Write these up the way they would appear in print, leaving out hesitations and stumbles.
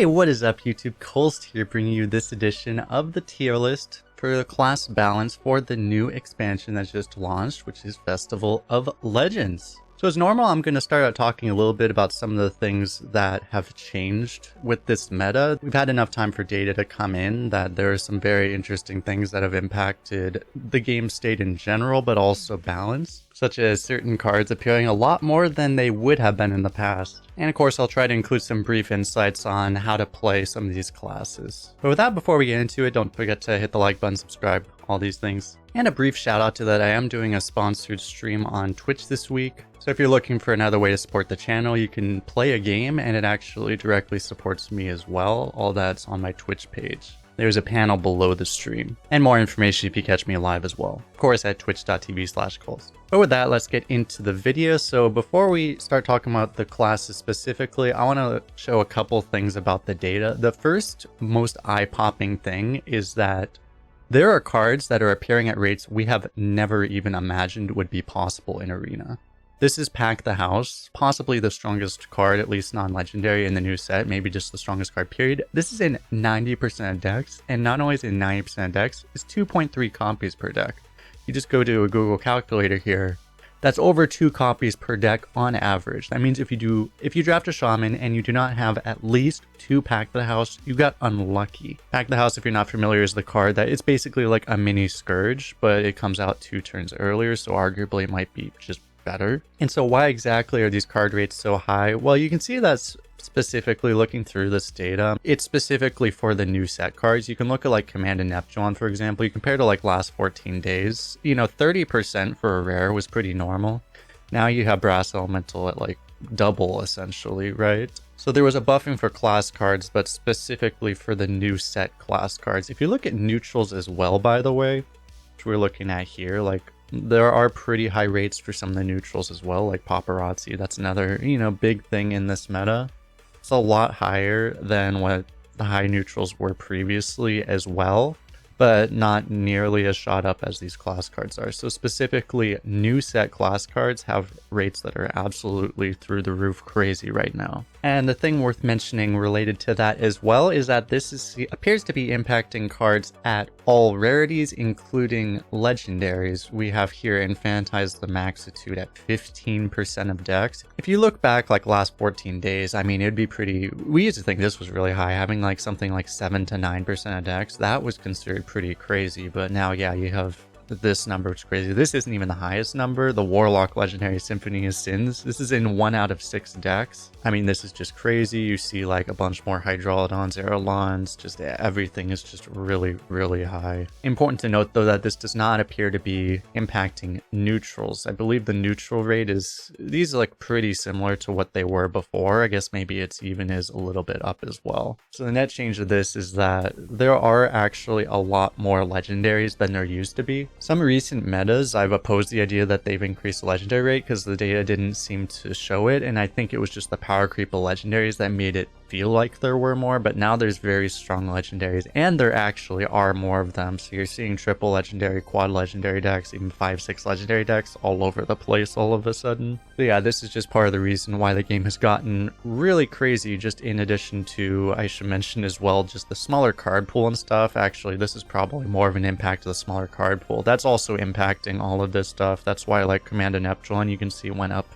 Hey, what is up YouTube? Kolst here, bringing you this edition of the tier list for the class balance for the new expansion that's just launched, which is Festival of Legends. So as normal, I'm going to start out talking a little bit about some of the things that have changed with this meta. We've had enough time for data to come in that there are some very interesting things that have impacted the game state in general, but also balance, such as certain cards appearing a lot more than they would have been in the past. And of course, I'll try to include some brief insights on how to play some of these classes. But with that, before we get into it, don't forget to hit the like button, subscribe, all these things. And a brief shout out to that I am doing a sponsored stream on Twitch this week. So if you're looking for another way to support the channel, you can play a game and it actually directly supports me as well. All that's on my Twitch page. There's a panel below the stream, and more information if you catch me live as well. Of course at twitch.tv/kolst. But with that, let's get into the video. So before we start talking about the classes specifically, I want to show a couple things about the data. The first most eye-popping thing is that there are cards that are appearing at rates we have never even imagined would be possible in Arena. This is Pack the House, possibly the strongest card, at least non-legendary in the new set, maybe just the strongest card period. This is in 90% of decks, and not only is it in 90% of decks, it's 2.3 copies per deck. You just go to a Google calculator here. That's over 2 copies per deck on average. That means if you draft a Shaman and you do not have at least 2 Pack the House, you got unlucky. Pack the House, if you're not familiar, is the card that it's basically like a mini Scourge, but it comes out 2 turns earlier, so arguably it might be just better. And so why exactly are these card rates so high? Well, you can see that's specifically looking through this data. It's specifically for the new set cards. You can look at like Command and Neptune, for example. You compare to like last 14 days, 30% for a rare was pretty normal. Now you have Brass Elemental at like double essentially, right? So there was a buffing for class cards, but specifically for the new set class cards. If you look at neutrals as well, by the way, which we're looking at here, like there are pretty high rates for some of the neutrals as well, like Paparazzi. That's another, big thing in this meta. It's a lot higher than what the high neutrals were previously as well, but not nearly as shot up as these class cards are. So specifically, new set class cards have rates that are absolutely through the roof crazy right now. And the thing worth mentioning related to that as well is that this appears to be impacting cards at all rarities, including legendaries. We have here Infantize the Maxitude at 15% of decks. If you look back like last 14 days, I mean, it'd be pretty, we used to think this was really high, having like something like 7 to 9% of decks. That was considered pretty crazy, but now, yeah, you have this number, which is crazy. This isn't even the highest number. The Warlock Legendary Symphony of Sins. This is in 1 out of 6 decks. I mean, this is just crazy. You see like a bunch more Hydralodons, Aerolons, just everything is just really, really high. Important to note though that this does not appear to be impacting neutrals. I believe the neutral rate is, these are like pretty similar to what they were before. I guess maybe it's even is a little bit up as well. So the net change of this is that there are actually a lot more legendaries than there used to be. Some recent metas, I've opposed the idea that they've increased the legendary rate because the data didn't seem to show it, and I think it was just the power creep of legendaries that made it feel like there were more, but now there's very strong legendaries, and there actually are more of them. So you're seeing triple legendary, quad legendary decks, even 5-6 legendary decks all over the place all of a sudden. So yeah, this is just part of the reason why the game has gotten really crazy, just in addition to, I should mention as well, just the smaller card pool and stuff. Actually, this is probably more of an impact of the smaller card pool. That's also impacting all of this stuff. That's why like Command and Neptune, you can see went up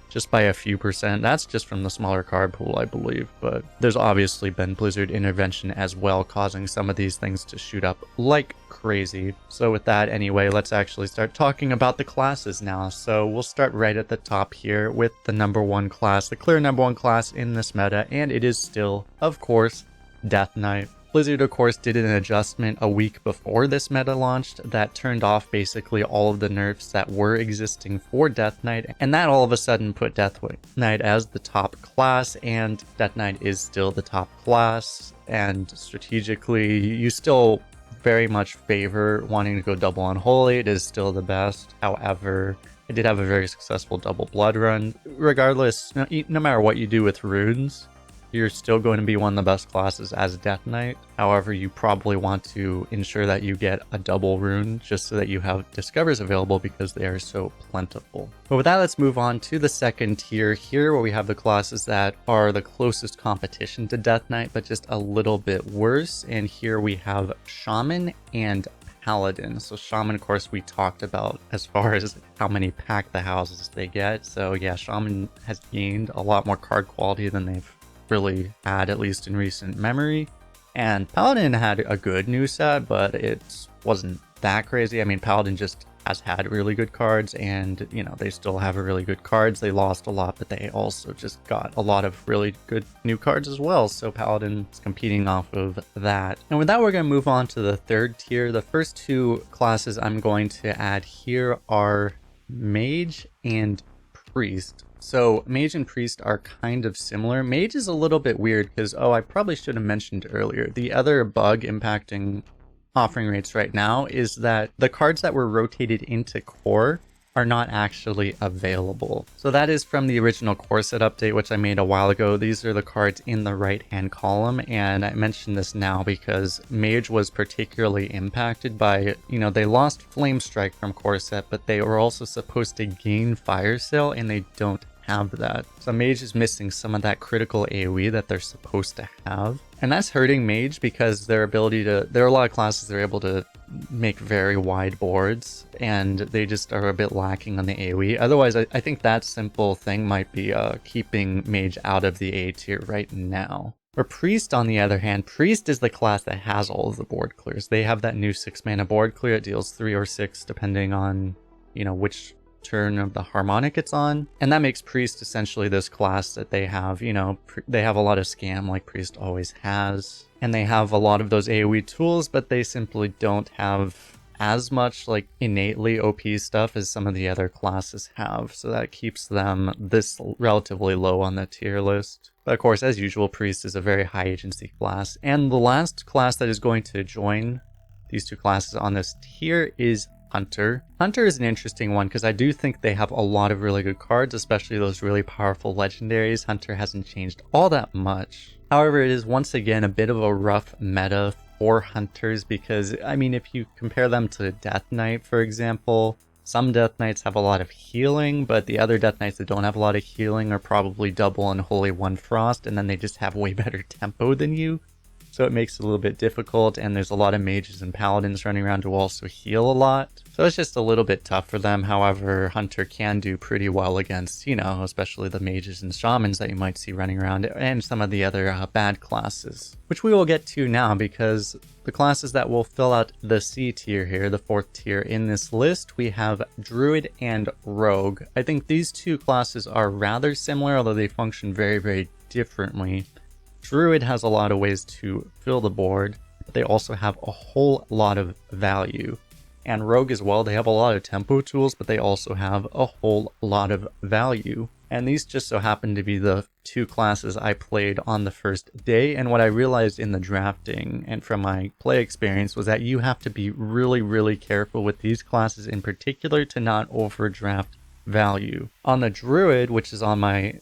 just by a few percent. That's just from the smaller card pool, I believe, but there's obviously been Blizzard intervention as well, causing some of these things to shoot up like crazy. So with that, anyway, let's actually start talking about the classes now. So we'll start right at the top here with the number 1 class, the clear number 1 class in this meta, and it is still, of course, Death Knight. Blizzard, of course, did an adjustment a week before this meta launched that turned off basically all of the nerfs that were existing for Death Knight, and that all of a sudden put Death Knight as the top class, and Death Knight is still the top class, and strategically, you still very much favor wanting to go double Unholy. It is still the best. However, I did have a very successful double Blood run. Regardless, no matter what you do with runes, you're still going to be one of the best classes as Death Knight. However, you probably want to ensure that you get a double rune just so that you have discovers available because they are so plentiful. But with that, let's move on to the second tier here, where we have the classes that are the closest competition to Death Knight, but just a little bit worse. And here we have Shaman and Paladin. So Shaman, of course, we talked about as far as how many pack the houses they get. So yeah, Shaman has gained a lot more card quality than they've really had, at least in recent memory. And Paladin had a good new set, but it wasn't that crazy. I mean, Paladin just has had really good cards, and you know, they still have really good cards. They lost a lot, but they also just got a lot of really good new cards as well. So Paladin is competing off of that. And with that, we're going to move on to the third tier. The first two classes I'm going to add here are Mage and Priest. So Mage and Priest are kind of similar. Mage is a little bit weird because, I probably should have mentioned earlier, the other bug impacting offering rates right now is that the cards that were rotated into core are not actually available. So that is from the original core set update, which I made a while ago. These are the cards in the right hand column, and I mention this now because Mage was particularly impacted by, they lost Flame Strike from core set, but they were also supposed to gain Fire Sale, and they don't have that. So Mage is missing some of that critical AoE that they're supposed to have. And that's hurting Mage because their ability to, there are a lot of classes that are able to make very wide boards, and they just are a bit lacking on the AoE. Otherwise, I think that simple thing might be keeping Mage out of the A tier right now. Or Priest, on the other hand, Priest is the class that has all of the board clears. They have that new 6 mana board clear. It deals 3 or 6 depending on, which turn of the harmonic it's on, and that makes Priest essentially this class that they have, they have a lot of scam like Priest always has, and they have a lot of those AoE tools, but they simply don't have as much like innately OP stuff as some of the other classes have, so that keeps them this relatively low on the tier list. But of course, as usual, Priest is a very high agency class, and the last class that is going to join these two classes on this tier is Hunter. Hunter is an interesting one because I do think they have a lot of really good cards, especially those really powerful legendaries. Hunter hasn't changed all that much. However, it is once again a bit of a rough meta for Hunters because, if you compare them to Death Knight, for example, some Death Knights have a lot of healing, but the other Death Knights that don't have a lot of healing are probably double Unholy One Frost, and then they just have way better tempo than you. So it makes it a little bit difficult, and there's a lot of mages and paladins running around who also heal a lot. So it's just a little bit tough for them. However, Hunter can do pretty well against, especially the mages and shamans that you might see running around, and some of the other bad classes, which we will get to now because the classes that will fill out the C tier here, the fourth tier in this list, we have Druid and Rogue. I think these two classes are rather similar, although they function very, very differently. Druid has a lot of ways to fill the board, but they also have a whole lot of value. And Rogue as well, they have a lot of tempo tools, but they also have a whole lot of value. And these just so happen to be the two classes I played on the first day, and what I realized in the drafting and from my play experience was that you have to be really, really careful with these classes in particular to not overdraft value. On the Druid, which is on my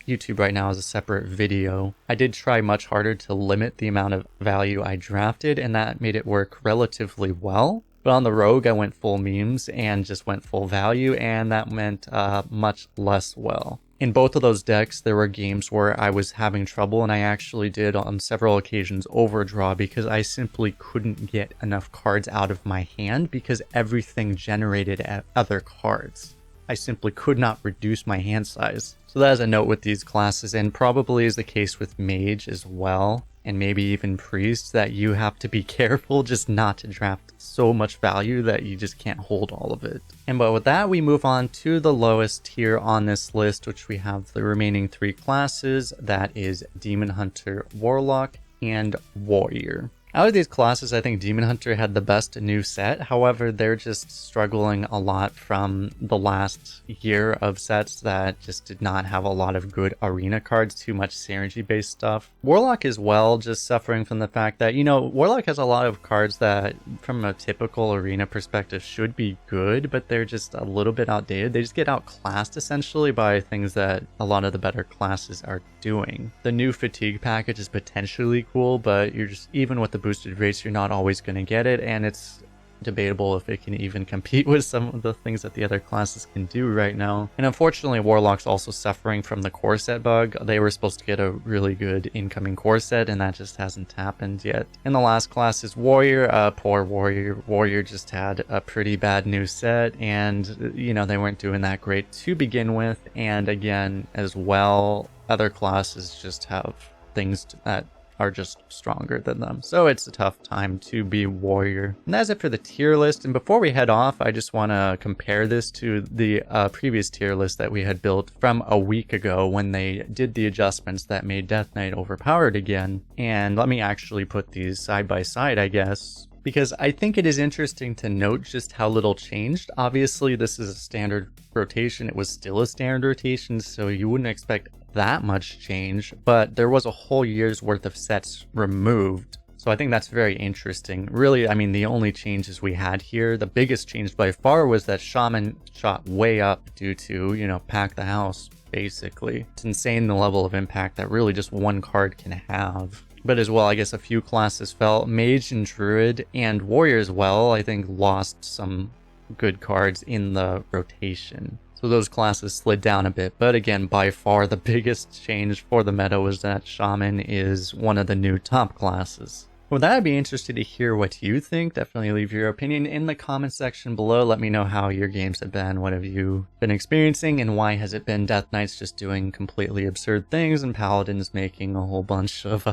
YouTube right now as a separate video, I did try much harder to limit the amount of value I drafted, and that made it work relatively well. But on the Rogue, I went full memes and just went full value, and that meant much less well. In both of those decks, there were games where I was having trouble, and I actually did on several occasions overdraw because I simply couldn't get enough cards out of my hand because everything generated other cards. I simply could not reduce my hand size. So that is a note with these classes, and probably is the case with Mage as well, and maybe even Priest, that you have to be careful just not to draft so much value that you just can't hold all of it. And but with that, we move on to the lowest tier on this list, which we have the remaining three classes. That is Demon Hunter, Warlock, and Warrior. Out of these classes, I think Demon Hunter had the best new set. However, they're just struggling a lot from the last year of sets that just did not have a lot of good arena cards, too much synergy-based stuff. Warlock as well, just suffering from the fact that, you know, Warlock has a lot of cards that, from a typical arena perspective, should be good, but they're just a little bit outdated. They just get outclassed, essentially, by things that a lot of the better classes are doing. The new Fatigue package is potentially cool, but you're just, even with the boosted race, you're not always going to get it, and it's debatable if it can even compete with some of the things that the other classes can do right now. And unfortunately, Warlock's also suffering from the core set bug. They were supposed to get a really good incoming core set, and that just hasn't happened yet. And the last class is Warrior. Poor Warrior. Warrior just had a pretty bad new set, and, you know, they weren't doing that great to begin with. And again, as well, other classes just have things that are just stronger than them. So it's a tough time to be Warrior. And that's it for the tier list. And before we head off, I just want to compare this to the previous tier list that we had built from a week ago when they did the adjustments that made Death Knight overpowered again. And let me actually put these side by side, I guess, because I think it is interesting to note just how little changed. Obviously, this is a standard rotation. It was still a standard rotation, so you wouldn't expect that much change, but there was a whole year's worth of sets removed. So I think that's very interesting. Really, I mean, the only changes we had here, the biggest change by far was that Shaman shot way up due to, you know, pack the house, basically. It's insane the level of impact that really just one card can have. But as well, I guess a few classes fell. Mage and Druid and Warrior as well, I think, lost some good cards in the rotation. So those classes slid down a bit, but again, by far the biggest change for the meta was that Shaman is one of the new top classes. With that, I'd be interested to hear what you think. Definitely leave your opinion in the comment section below. Let me know how your games have been. What have you been experiencing, and why has it been Death Knights just doing completely absurd things and Paladins making a whole bunch of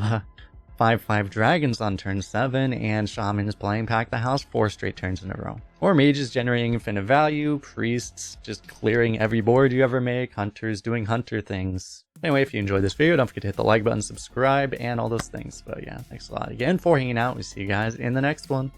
5/5 dragons on turn 7, and Shamans playing Pack the House 4 straight turns in a row. Or Mages generating infinite value, Priests just clearing every board you ever make, Hunters doing Hunter things. Anyway, if you enjoyed this video, don't forget to hit the like button, subscribe, and all those things. But yeah, thanks a lot again for hanging out. We'll see you guys in the next one.